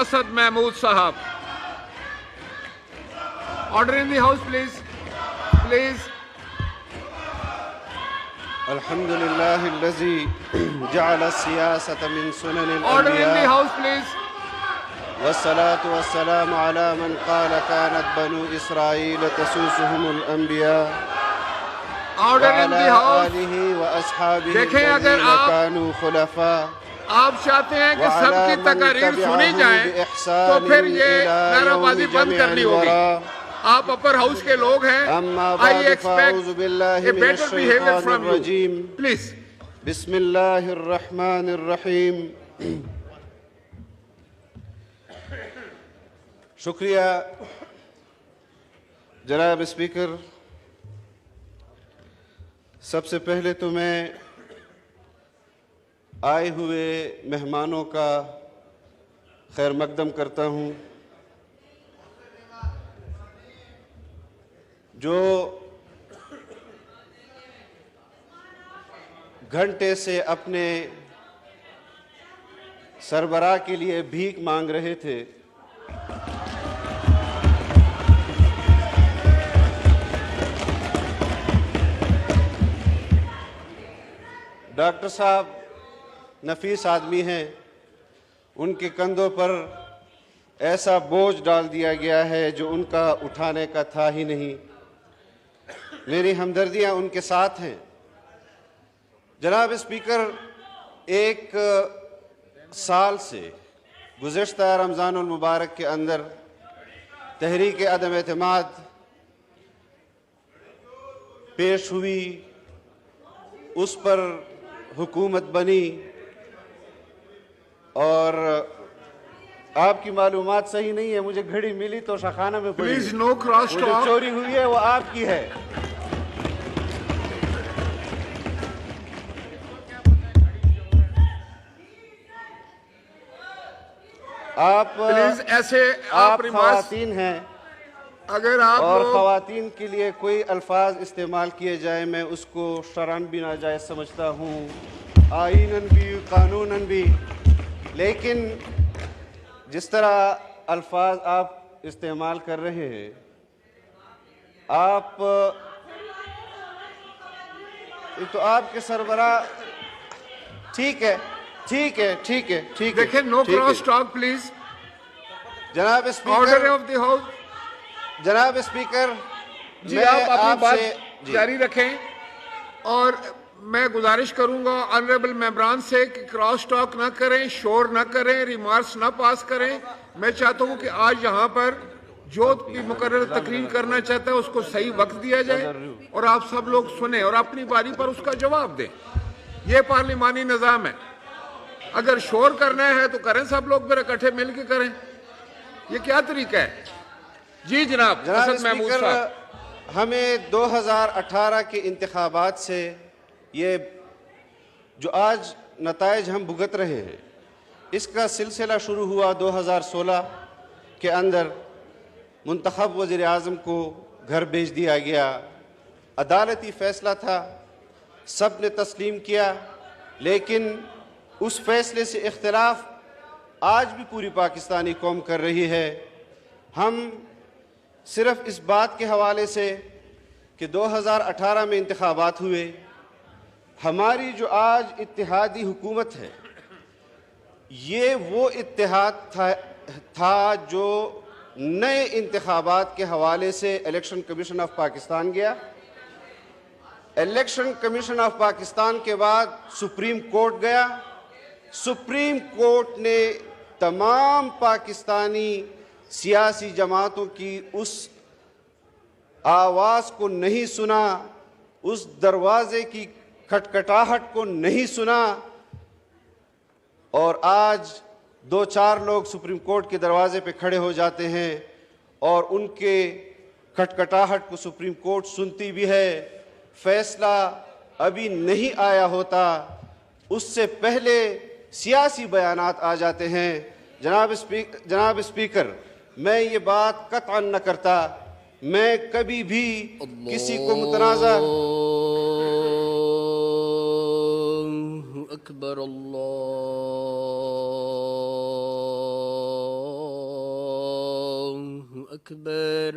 Asad Mahmood Sahab. Order in the house, please. Please. الحمد لله الذي جعل السياسة من سنن Order in the الأنبياء house, please. والصلاة والسلام على من قال كانت بنو إسرائيل تسوسهم الأنبياء Order in the وعلى house. آله وأصحابه دیکھیں اگر الذين آپ كانوا خلفاء آپ چاہتے ہیں کہ سب وعلى کی من تقاریر سنی تبعهم جائیں تو بإحسان پھر یہ إلى نعرہ يوم بازی بند جميع کرنی ہوگی. الورى. آپ اپر ہاؤس کے لوگ ہیں. أما I بعد expect فأعوذ بالله a من better behavior الشيطان from you. الرجيم. Please. بسم الله الرحمن الرحيم. شکریہ جناب اسپیکر. سب سے پہلے تو میں آئے ہوئے مہمانوں کا خیر مقدم کرتا ہوں جو گھنٹے سے اپنے سربراہ کے لیے بھیک مانگ رہے تھے. ڈاکٹر صاحب نفیس آدمی ہیں, ان کے کندھوں پر ایسا بوجھ ڈال دیا گیا ہے جو ان کا اٹھانے کا تھا ہی نہیں. میری ہمدردیاں ان کے ساتھ ہیں. جناب اسپیکر, ایک سال سے گزشتہ رمضان المبارک کے اندر تحریک عدم اعتماد پیش ہوئی, اس پر حکومت بنی, اور آپ کی معلومات صحیح نہیں ہے, مجھے گھڑی ملی تو شاخانہ میں پڑی, Please, no cross وہ جو talk. چوری ہوئی ہے وہ آپ کی ہے. آپ Please, ایسے آپ ریمارکس خواتین ہیں, اگر آپ اور لوگ خواتین کے لیے کوئی الفاظ استعمال کیے جائیں میں اس کو شرعاً بھی ناجائز سمجھتا ہوں, آئیناً بھی قانوناً بھی. لیکن جس طرح الفاظ آپ استعمال کر رہے ہیں, آپ تو آپ کے سربراہ, ٹھیک ہے ٹھیک ہے ٹھیک ہے ٹھیک ہے دیکھیں, نو کراس ٹاک پلیز. جناب order speaker, of the house. جناب اسپیکر, جی, میں آپ اپنی آپ بات سے جاری رکھیں, اور میں گزارش کروں گا آنریبل ممبران سے کہ کراس ٹاک نہ کریں, شور نہ کریں, ریمارکس نہ پاس کریں. میں چاہتا ہوں کہ آج یہاں پر جو بھی مقرر تقریر کرنا چاہتا ہے اس کو صحیح وقت دیا جائے اور آپ سب لوگ سنیں اور اپنی باری پر اس کا جواب دیں. یہ پارلیمانی نظام ہے. اگر شور کرنا ہے تو کریں, سب لوگ پھر اکٹھے مل کے کریں. یہ کیا طریقہ ہے؟ جی جناب جناب اسد محمود اسپیکر, صاحب. ہمیں 2018 کے انتخابات سے یہ جو آج نتائج ہم بھگت رہے ہیں, اس کا سلسلہ شروع ہوا 2016 کے اندر. منتخب وزیر اعظم کو گھر بھیج دیا گیا. عدالتی فیصلہ تھا, سب نے تسلیم کیا, لیکن اس فیصلے سے اختلاف آج بھی پوری پاکستانی قوم کر رہی ہے. ہم صرف اس بات کے حوالے سے کہ 2018 میں انتخابات ہوئے, ہماری جو آج اتحادی حکومت ہے یہ وہ اتحاد تھا جو نئے انتخابات کے حوالے سے الیکشن کمیشن آف پاکستان گیا. الیکشن کمیشن آف پاکستان کے بعد سپریم کورٹ گیا. سپریم کورٹ نے تمام پاکستانی سیاسی جماعتوں کی اس آواز کو نہیں سنا, اس دروازے کی کھٹکھٹاہٹ کو نہیں سنا, اور آج 2-4 لوگ سپریم کورٹ کے دروازے پہ کھڑے ہو جاتے ہیں اور ان کے کھٹکھٹاہٹ کو سپریم کورٹ سنتی بھی ہے. فیصلہ ابھی نہیں آیا ہوتا, اس سے پہلے سیاسی بیانات آ جاتے ہیں. جناب اسپیکر, میں یہ بات قطعاً نہ کرتا, میں کبھی بھی کسی کو متنازع اکبر اللہ أكبر.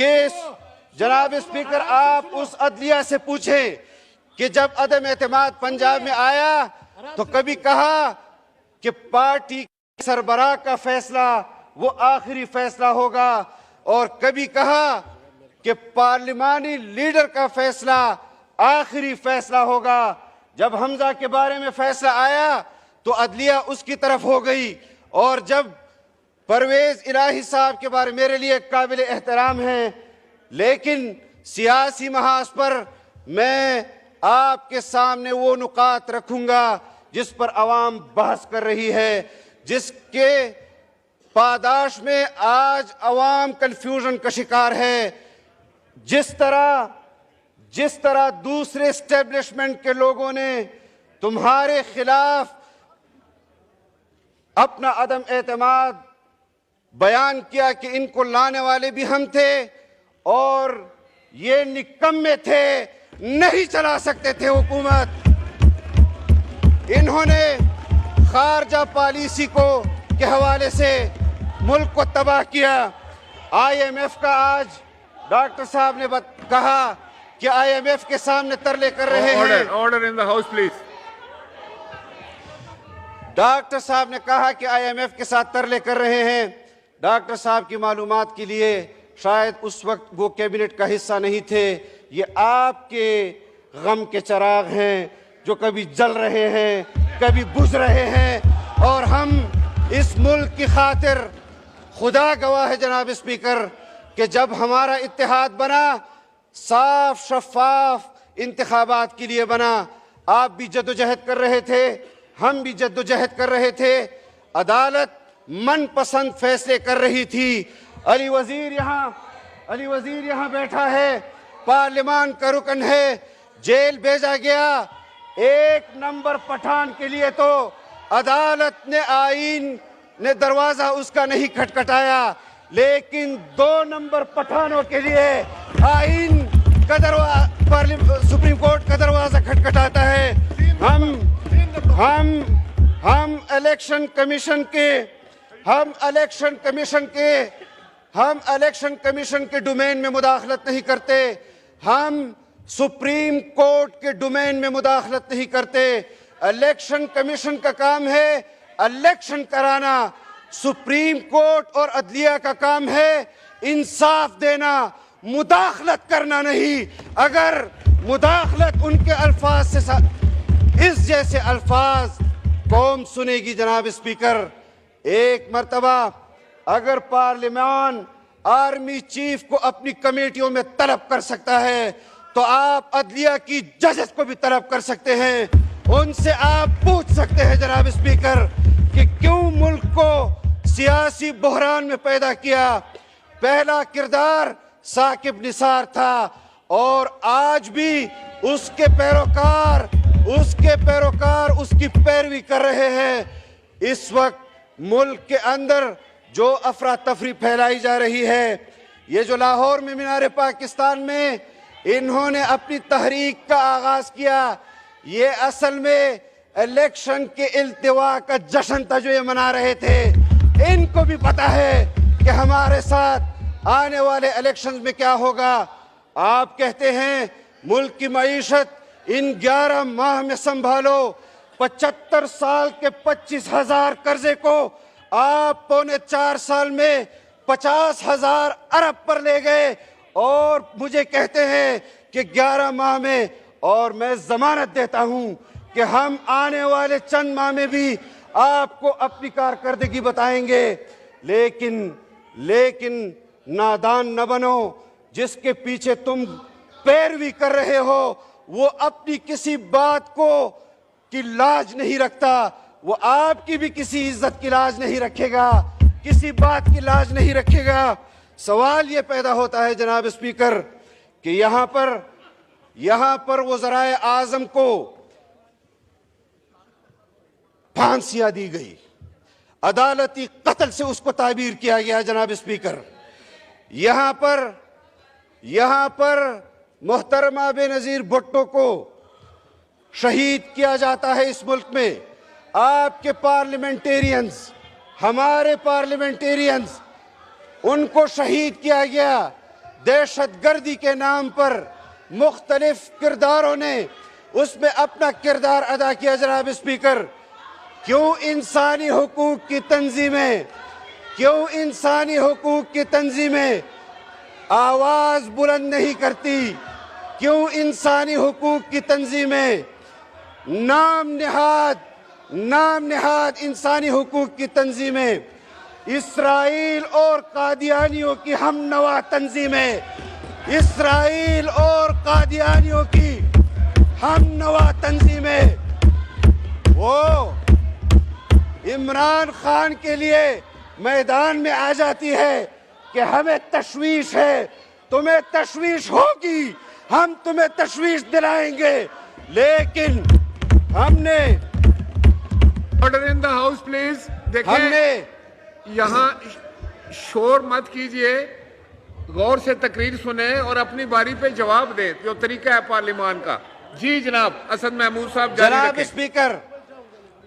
کہ جناب اسپیکر آپ اس عدلیہ سے پوچھیں کہ جب عدم اعتماد پنجاب میں آیا تو کبھی کہا کہ پارٹی سربراہ کا فیصلہ وہ آخری فیصلہ ہوگا، اور کبھی کہا کہ پارلیمانی لیڈر کا فیصلہ آخری فیصلہ ہوگا۔ جب حمزہ کے بارے میں فیصلہ آیا تو عدلیہ اس کی طرف ہو گئی، اور جب پرویز الہی صاحب کے بارے میرے لیے قابل احترام ہیں، لیکن سیاسی محاذ پر میں آپ کے سامنے وہ نکات رکھوں گا جس پر عوام بحث کر رہی ہے، جس کے پاداش میں آج عوام کنفیوژن کا شکار ہے۔ جس طرح دوسرے اسٹیبلشمنٹ کے لوگوں نے تمہارے خلاف اپنا عدم اعتماد بیان کیا کہ ان کو لانے والے بھی ہم تھے اور یہ نکمے تھے، نہیں چلا سکتے تھے حکومت، انہوں نے خارجہ پالیسی کے حوالے سے ملک کو تباہ کیا۔ آئی ایم ایف کا آج ڈاکٹر صاحب نے کہا کہ آئی ایم ایف کے سامنے ترلے کر رہے ہیں۔ Order in the house, please. Doctor صاحب نے کہا کہ آئی ایم ایف کے ساتھ ترلے کر رہے ہیں۔ ڈاکٹر صاحب کی معلومات کے لیے شاید اس وقت وہ کیبنٹ کا حصہ نہیں تھے، یہ آپ کے غم کے چراغ ہیں جو کبھی جل رہے ہیں کبھی بجھ رہے ہیں، اور ہم اس ملک کی خاطر، خدا گواہ ہے جناب اسپیکر، کہ جب ہمارا اتحاد بنا، صاف شفاف انتخابات کے لیے بنا، آپ بھی جدوجہد کر رہے تھے، ہم بھی جدوجہد کر رہے تھے، عدالت من پسند فیصلے کر رہی تھی۔ علی وزیر یہاں بیٹھا ہے، پارلیمان کا رکن ہے، جیل بھیجا گیا۔ 1 نمبر پٹھان کے لیے تو عدالت نے آئین نے دروازہ اس کا نہیں کھٹکھٹایا، لیکن 2 نمبر پٹھانوں کے لیے آئین کا سپریم کورٹ کا دروازہ کھٹکھٹاتا ہے۔ ہم الیکشن کمیشن کے ڈومین میں مداخلت نہیں کرتے، ہم سپریم کورٹ کے ڈومین میں مداخلت نہیں کرتے۔ الیکشن کمیشن کا کام ہے الیکشن کرانا، سپریم کورٹ اور عدلیہ کا کام ہے انصاف دینا، مداخلت کرنا نہیں۔ اگر مداخلت ان کے الفاظ سے اس جیسے الفاظ قوم سنے گی جناب اسپیکر، ایک مرتبہ اگر پارلیمان آرمی چیف کو اپنی کمیٹیوں میں طلب کر سکتا ہے تو آپ عدلیہ کی ججز کو بھی طلب کر سکتے ہیں، ان سے آپ پوچھ سکتے ہیں جناب اسپیکر کہ کیوں ملک کو سیاسی بحران میں پیدا کیا۔ پہلا کردار ثاقب نثار تھا، اور آج بھی اس کے پیروکار اس کی پیروی کر رہے ہیں۔ اس وقت ملک کے اندر جو افراتفری پھیلائی جا رہی ہے، یہ جو لاہور میں مینار پاکستان میں انہوں نے اپنی تحریک کا آغاز کیا، یہ اصل میں الیکشن کے التوا کا جشن تھا جو یہ منا رہے تھے۔ ان کو بھی پتا ہے کہ ہمارے ساتھ آنے والے الیکشنز میں کیا ہوگا۔ آپ کہتے ہیں ملک کی معیشت ان 11 ماہ میں سنبھالو، 75 سال کے 25,000 قرضے کو آپ 4.25 سال میں 50,000 ارب پر لے گئے، اور مجھے کہتے ہیں کہ 11 ماہ میں، اور میں ضمانت دیتا ہوں کہ ہم آنے والے چند ماہ میں بھی آپ کو اپنی کارکردگی بتائیں گے۔ لیکن نادان نہ بنو، جس کے پیچھے تم پیروی کر رہے ہو وہ اپنی کسی بات کی لاج نہیں رکھتا، وہ آپ کی بھی کسی عزت کی لاج نہیں رکھے گا، کسی بات کی لاج نہیں رکھے گا۔ سوال یہ پیدا ہوتا ہے جناب اسپیکر کہ یہاں پر وزرائے اعظم کو پھانسیاں دی گئی، عدالتی قتل سے اس کو تعبیر کیا گیا جناب اسپیکر۔ یہاں پر محترمہ بے نظیر بھٹو کو شہید کیا جاتا ہے اس ملک میں۔ آپ کے پارلیمنٹیرینز، ہمارے پارلیمنٹیرینز، ان کو شہید کیا گیا۔ دہشت گردی کے نام پر مختلف کرداروں نے اس میں اپنا کردار ادا کیا. جناب اسپیکر، کیوں انسانی حقوق کی تنظیمیں آواز بلند نہیں کرتی؟ کیوں انسانی حقوق کی تنظیمیں نام نہاد انسانی حقوق کی تنظیمیں اسرائیل اور قادیانیوں کی ہم نوا تنظیمیں وہ عمران خان کے لیے میدان میں آ جاتی ہے کہ ہمیں تشویش ہے، تمہیں تشویش ہوگی، ہم تمہیں تشویش دلائیں گے. لیکن ہم نے order in the house please. دیکھیں یہاں شور مت کیجئے، غور سے تقریر سنیں اور اپنی باری پہ جواب دیں، جو طریقہ ہے پارلیمان کا. جی جناب اسد محمود صاحب جاری رکھیں.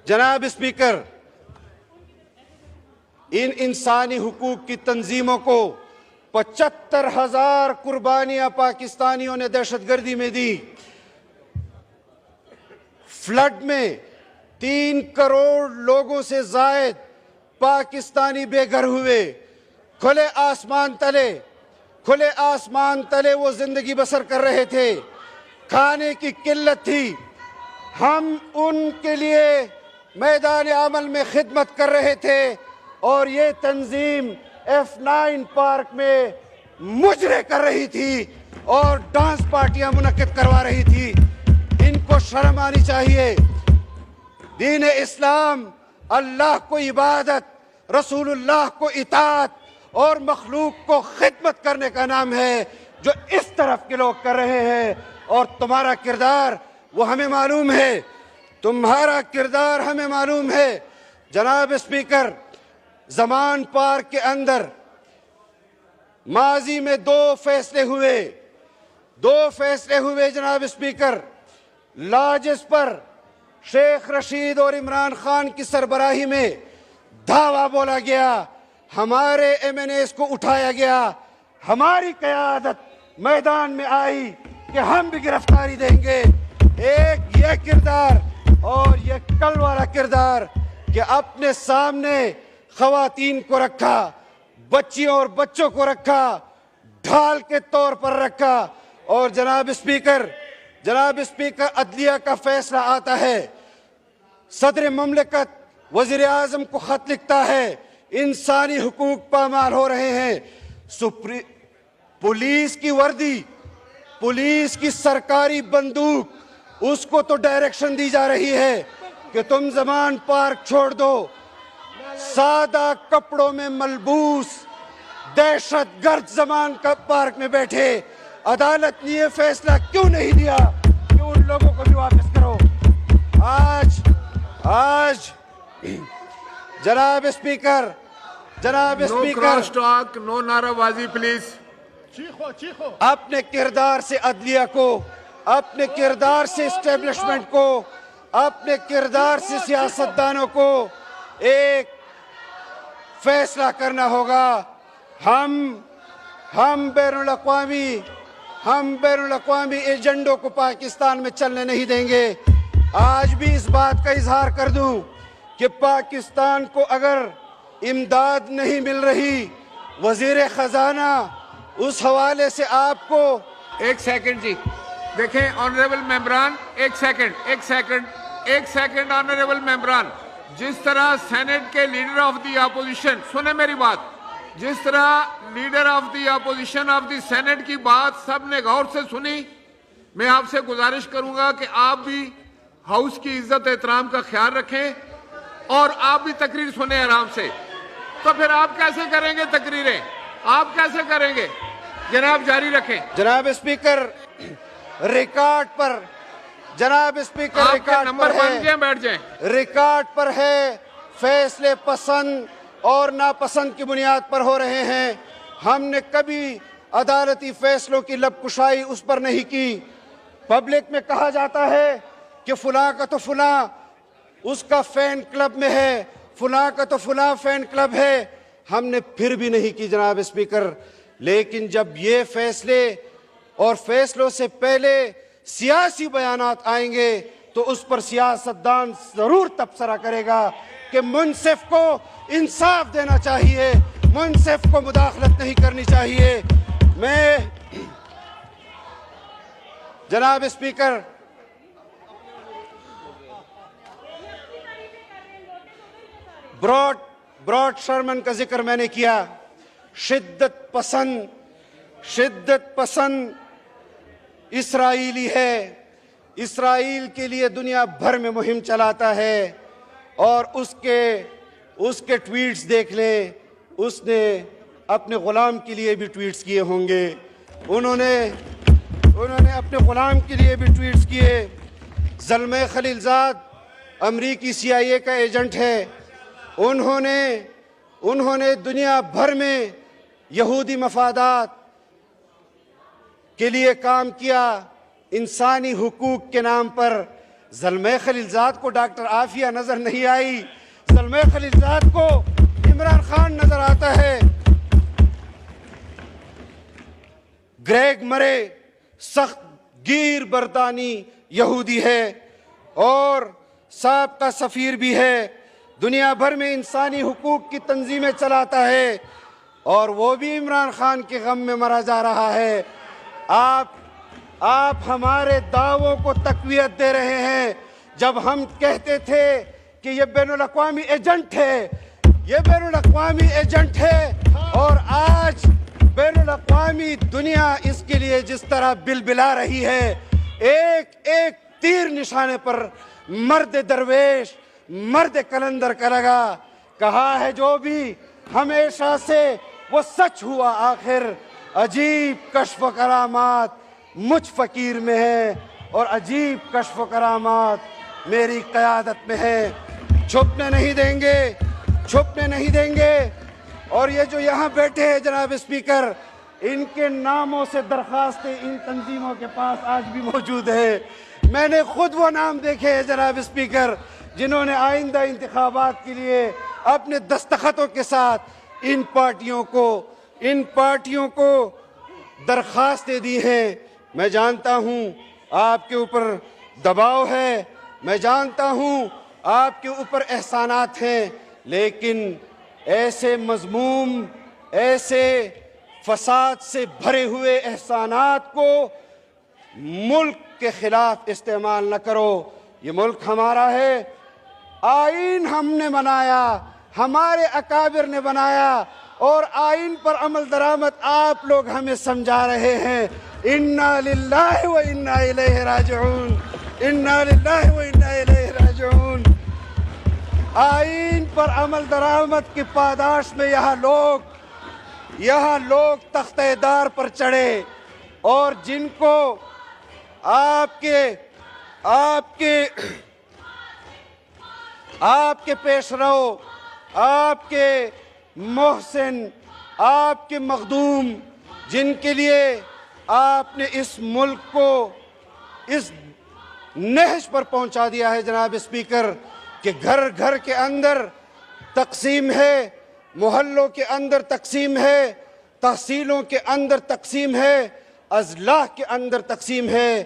جناب اسپیکر، ان انسانی حقوق کی تنظیموں کو 75,000 قربانیاں پاکستانیوں نے دہشت گردی میں دی. فلڈ میں 3 کروڑ لوگوں سے زائد پاکستانی بے گھر ہوئے. کھلے آسمان تلے وہ زندگی بسر کر رہے تھے، کھانے کی قلت تھی. ہم ان کے لیے میدان عمل میں خدمت کر رہے تھے اور یہ تنظیم F9 پارک میں مجرے کر رہی تھی اور ڈانس پارٹیاں منعقد کروا رہی تھی. ان کو شرم آنی چاہیے. دین اسلام اللہ کو عبادت، رسول اللہ کو اطاعت اور مخلوق کو خدمت کرنے کا نام ہے، جو اس طرف کے لوگ کر رہے ہیں. اور تمہارا کردار وہ ہمیں معلوم ہے، تمہارا کردار ہمیں معلوم ہے. جناب اسپیکر، زمان پارک کے اندر ماضی میں 2 فیصلے ہوئے جناب اسپیکر. لاجز پر شیخ رشید اور عمران خان کی سربراہی میں دعویٰ بولا گیا، ہمارے ایم این ایز کو اٹھایا گیا، ہماری قیادت میدان میں آئی کہ ہم بھی گرفتاری دیں گے. ایک یہ کردار اور یہ کل والا کردار کہ اپنے سامنے خواتین کو رکھا، بچیوں اور بچوں کو رکھا، ڈھال کے طور پر رکھا. اور جناب اسپیکر عدلیہ کا فیصلہ آتا ہے، صدر مملکت وزیر اعظم کو خط لکھتا ہے، انسانی حقوق پامال ہو رہے ہیں. پولیس کی وردی، پولیس کی سرکاری بندوق، اس کو تو ڈائریکشن دی جا رہی ہے کہ تم زمان پارک چھوڑ دو. سادہ کپڑوں میں ملبوس دہشت گرد زمان کا پارک میں بیٹھے. عدالت نے یہ فیصلہ کیوں نہیں دیا کہ ان لوگوں کو بھی واپس کرو؟ آج جناب اسپیکر نو کراس ٹاک، نو نعرہ بازی پلیز. اپنے کردار سے عدلیہ کو، اپنے کردار سے اسٹیبلشمنٹ کو، اپنے کردار سے سیاستدانوں کو ایک فیصلہ کرنا ہوگا. ہم بین الاقوامی ایجنڈوں کو پاکستان میں چلنے نہیں دیں گے. آج بھی اس بات کا اظہار کر دوں کہ پاکستان کو اگر امداد نہیں مل رہی، وزیر خزانہ اس حوالے سے آپ کو ایک سیکنڈ جی دیکھیں آنریبل ممبران، ایک سیکنڈ آنریبل ممبران. جس طرح سینٹ کے لیڈر آف دی اپوزیشن، سنیں میری بات، جس طرح leader of the opposition of the senate کی بات سب نے غور سے سنی، میں آپ سے گزارش کروں گا کہ آپ بھی ہاؤس کی عزت احترام کا خیال رکھیں اور آپ بھی تقریر سنیں آرام سے. تو پھر آپ کیسے کریں گے تقریریں؟ آپ کیسے کریں گے؟ جناب جاری رکھیں. جناب اسپیکر ریکارڈ پر نمبر بن جائیں، بیٹھ جائیں. ریکارڈ پر ہے، فیصلے پسند اور ناپسند کی بنیاد پر ہو رہے ہیں. ہم نے کبھی عدالتی فیصلوں کی لب کشائی اس پر نہیں کی. پبلک میں کہا جاتا ہے کہ فلاں کا تو فلاں اس کا فین کلب میں ہے، فلاں کا تو فلاں فین کلب ہے. ہم نے پھر بھی نہیں کی جناب اسپیکر. لیکن جب یہ فیصلے اور فیصلوں سے پہلے سیاسی بیانات آئیں گے تو اس پر سیاستدان ضرور تبصرہ کرے گا کہ منصف کو انصاف دینا چاہیے، منصف کو مداخلت نہیں کرنی چاہیے۔ میں جناب اسپیکر، براڈ شرمن کا ذکر میں نے کیا، شدت پسند اسرائیلی ہے، اسرائیل کے لیے دنیا بھر میں مہم چلاتا ہے، اور اس کے ٹویٹس دیکھ لیں، اس نے اپنے غلام کے لیے بھی ٹویٹس کیے ہوں گے، انہوں نے اپنے غلام کے لیے بھی ٹویٹس کیے۔ زلمے خلیلزاد امریکی CIA کا ایجنٹ ہے، انہوں نے دنیا بھر میں یہودی مفادات کے لیے کام کیا، انسانی حقوق کے نام پر۔ زلمے خلیلزاد کو ڈاکٹر عافیہ نظر نہیں آئی، زلمے خلیلزاد کو عمران خان نظر آتا ہے۔ گریگ مرے سخت گیر برطانوی یہودی ہے اور سابقہ سفیر بھی ہے، دنیا بھر میں انسانی حقوق کی تنظیمیں چلاتا ہے، اور وہ بھی عمران خان کے غم میں مرا جا رہا ہے۔ آپ ہمارے دعووں کو تقویت دے رہے ہیں جب ہم کہتے تھے کہ یہ بین الاقوامی ایجنٹ ہے، یہ بین الاقوامی ایجنٹ ہے، اور آج بین الاقوامی دنیا اس کے لیے جس طرح بلبلا رہی ہے، ایک ایک تیر نشانے پر مرد درویش، مرد کلندر کا لگا، کہا ہے جو بھی ہمیشہ سے وہ سچ ہوا آخر۔ عجیب کشف و کرامات مجھ فقیر میں ہے، اور عجیب کشف و کرامات میری قیادت میں ہے۔ چھپنے نہیں دیں گے۔ اور یہ جو یہاں بیٹھے ہیں جناب اسپیکر، ان کے ناموں سے درخواستیں ان تنظیموں کے پاس آج بھی موجود ہے۔ میں نے خود وہ نام دیکھے ہیں جناب اسپیکر جنہوں نے آئندہ انتخابات کے لیے اپنے دستخطوں کے ساتھ ان پارٹیوں کو درخواستیں دی ہیں۔ میں جانتا ہوں آپ کے اوپر دباؤ ہے، میں جانتا ہوں آپ کے اوپر احسانات ہیں، لیکن ایسے مذموم، ایسے فساد سے بھرے ہوئے احسانات کو ملک کے خلاف استعمال نہ کرو۔ یہ ملک ہمارا ہے، آئین ہم نے بنایا، ہمارے اکابر نے بنایا، اور آئین پر عمل درآمد آپ لوگ ہمیں سمجھا رہے ہیں۔ انا للہ و انا الیہ راجعون، انا للہ و انا الیہ راجعون۔ آئین پر عمل درآمد کی پاداش میں یہاں لوگ تختہ دار پر چڑھے، اور جن کو آپ کے پیش رو، آپ کے محسن، آپ کے مخدوم، جن کے لیے آپ نے اس ملک کو اس نہج پر پہنچا دیا ہے جناب اسپیکر، کہ گھر گھر کے اندر تقسیم ہے، محلوں کے اندر تقسیم ہے، تحصیلوں کے اندر تقسیم ہے، اضلاع کے اندر تقسیم ہے۔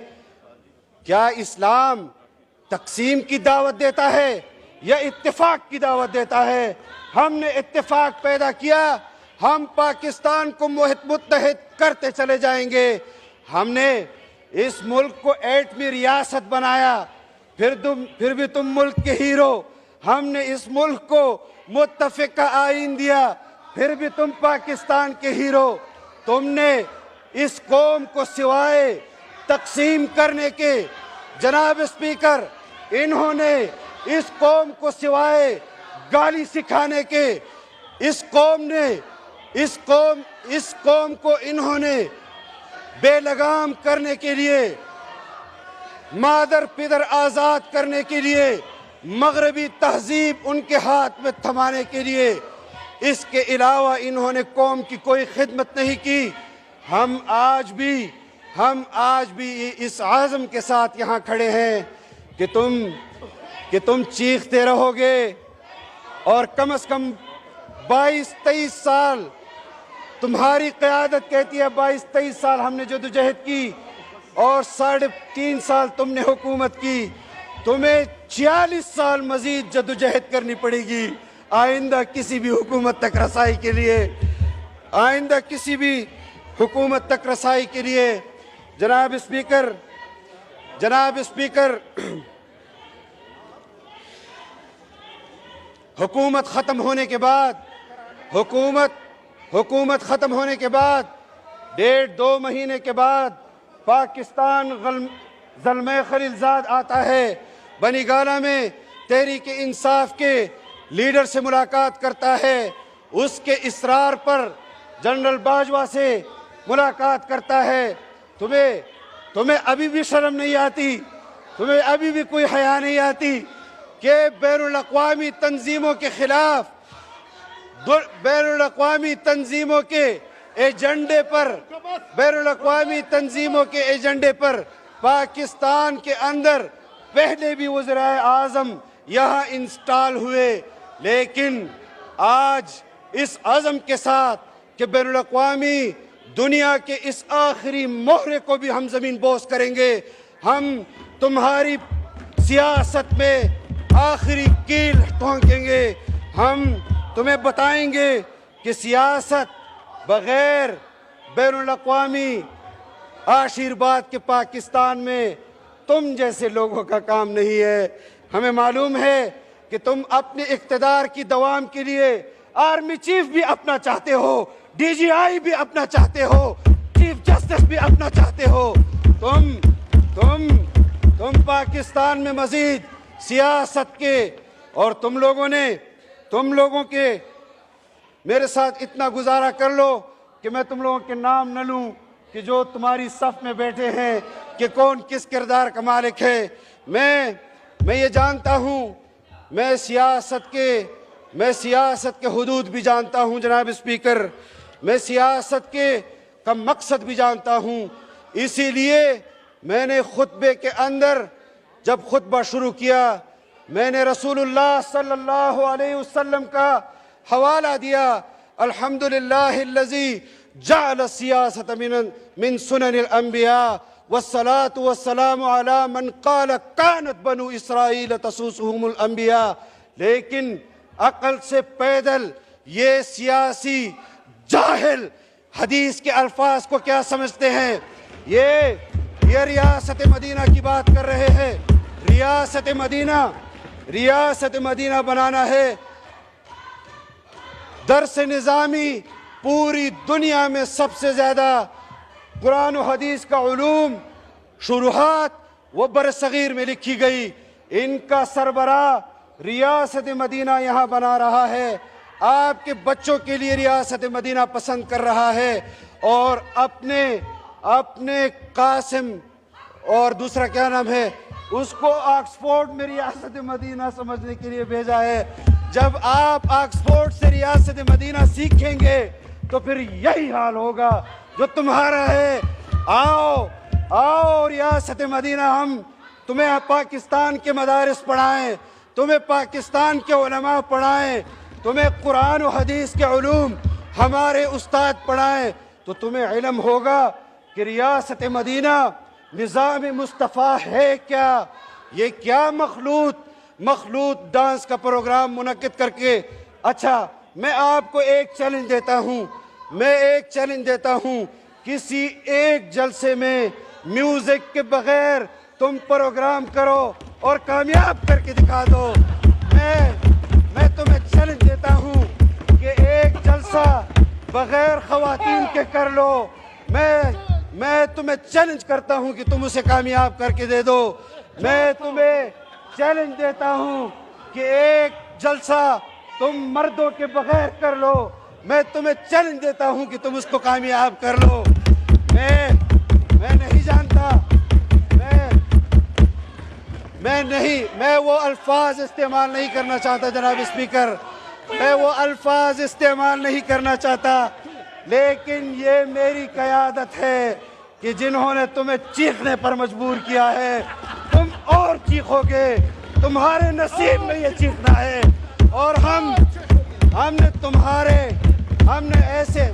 کیا اسلام تقسیم کی دعوت دیتا ہے یا اتفاق کی دعوت دیتا ہے؟ ہم نے اتفاق پیدا کیا، ہم پاکستان کو متحد کرتے چلے جائیں گے۔ ہم نے اس ملک کو ایٹمی ریاست بنایا، پھر بھی تم ملک کے ہیرو۔ ہم نے اس ملک کو متفقہ آئین دیا، پھر بھی تم پاکستان کے ہیرو۔ تم نے اس قوم کو سوائے تقسیم کرنے کے، جناب اسپیکر، انہوں نے اس قوم کو سوائے گالی سکھانے کے، اس قوم کو انہوں نے بے لگام کرنے کے لیے، مادر پدر آزاد کرنے کے لیے، مغربی تہذیب ان کے ہاتھ میں تھمانے کے لیے، اس کے علاوہ انہوں نے قوم کی کوئی خدمت نہیں کی۔ ہم آج بھی اس عزم کے ساتھ یہاں کھڑے ہیں کہ تم چیختے رہو گے، اور کم از کم 22-23 سال تمہاری قیادت کہتی ہے 22-23 سال ہم نے جدوجہد کی اور 3.5 سال تم نے حکومت کی، تمہیں 46 سال مزید جدوجہد کرنی پڑے گی آئندہ کسی بھی حکومت تک رسائی کے لیے، آئندہ کسی بھی حکومت تک رسائی کے لیے۔ جناب اسپیکر، حکومت ختم ہونے کے بعد 1.5-2 مہینے کے بعد پاکستان زلمے خلیلزاد آتا ہے، بنی گالہ میں تحریک انصاف کے لیڈر سے ملاقات کرتا ہے، اس کے اصرار پر جنرل باجوہ سے ملاقات کرتا ہے۔ تمہیں ابھی بھی شرم نہیں آتی، تمہیں ابھی بھی کوئی حیا نہیں آتی کہ بین الاقوامی تنظیموں کے خلاف، بین الاقوامی تنظیموں کے ایجنڈے پر پاکستان کے اندر پہلے بھی وزرائے اعظم یہاں انسٹال ہوئے، لیکن آج اس عزم کے ساتھ کہ بین الاقوامی دنیا کے اس آخری مہرے کو بھی ہم زمین بوس کریں گے، ہم تمہاری سیاست میں آخری کیل ٹھونکیں گے، ہم تمہیں بتائیں گے کہ سیاست بغیر بین الاقوامی آشیرواد کے پاکستان میں تم جیسے لوگوں کا کام نہیں ہے۔ ہمیں معلوم ہے کہ تم اپنے اقتدار کی دوام کے لیے آرمی چیف بھی اپنا چاہتے ہو، ڈی جی آئی بھی اپنا چاہتے ہو، چیف جسٹس بھی اپنا چاہتے ہو۔ تم پاکستان میں مزید سیاست کے، اور تم لوگوں کے میرے ساتھ اتنا گزارا کر لو کہ میں تم لوگوں کے نام نہ لوں کہ جو تمہاری صف میں بیٹھے ہیں کہ کون کس کردار کا مالک ہے۔ میں یہ جانتا ہوں، میں سیاست کے حدود بھی جانتا ہوں جناب اسپیکر، میں سیاست کا مقصد بھی جانتا ہوں، اسی لیے میں نے خطبے کے اندر جب خطبہ شروع کیا میں نے رسول اللہ صلی اللہ علیہ وسلم کا حوالہ دیا، الحمدللہ الذی جعل السیاست من سنن الانبیاء والصلاة والسلام علی من قال کانت بنو اسرائیل تسوسهم الانبیاء۔ لیکن عقل سے پیدل یہ سیاسی جاہل حدیث کے الفاظ کو کیا سمجھتے ہیں؟ یہ ریاست مدینہ کی بات کر رہے ہیں، ریاست مدینہ بنانا ہے۔ درس نظامی پوری دنیا میں سب سے زیادہ قرآن و حدیث کا علوم شروحات وہ برصغیر میں لکھی گئی، ان کا سربراہ ریاست مدینہ یہاں بنا رہا ہے، آپ کے بچوں کے لیے ریاست مدینہ پسند کر رہا ہے، اور اپنے قاسم اور دوسرا کیا نام ہے اس کو آکسفورڈ میں ریاست مدینہ سمجھنے کے لیے بھیجا ہے۔ جب آپ آکسفورڈ سے ریاست مدینہ سیکھیں گے تو پھر یہی حال ہوگا جو تمہارا ہے۔ آؤ ریاست مدینہ، ہم تمہیں پاکستان کے مدارس پڑھائیں، تمہیں پاکستان کے علماء پڑھائیں، تمہیں قرآن و حدیث کے علوم ہمارے استاد پڑھائیں، تو تمہیں علم ہوگا کہ ریاست مدینہ نظام مصطفیٰ ہے کیا۔ یہ کیا مخلوط ڈانس کا پروگرام منعقد کر کے۔ اچھا، میں آپ کو ایک چیلنج دیتا ہوں، کسی ایک جلسے میں میوزک کے بغیر تم پروگرام کرو اور کامیاب کر کے دکھا دو۔ میں تمہیں چیلنج دیتا ہوں کہ ایک جلسہ بغیر خواتین کے کر لو۔ میں تمہیں چیلنج کرتا ہوں کہ تم اسے کامیاب کر کے دے دو۔ میں تمہیں چیلنج دیتا ہوں کہ ایک جلسہ تم مردوں کے بغیر کر لو۔ میں تمہیں چیلنج دیتا ہوں کہ تم اس کو کامیاب کر لو۔ میں نہیں جانتا، میں وہ الفاظ استعمال نہیں کرنا چاہتا جناب اسپیکر، میں وہ الفاظ استعمال نہیں کرنا چاہتا، لیکن یہ میری قیادت ہے کہ جنہوں نے تمہیں چیخنے پر مجبور کیا ہے تم اور چیخو گے، تمہارے نصیب میں یہ چیخنا ہے، اور ہم نے ایسے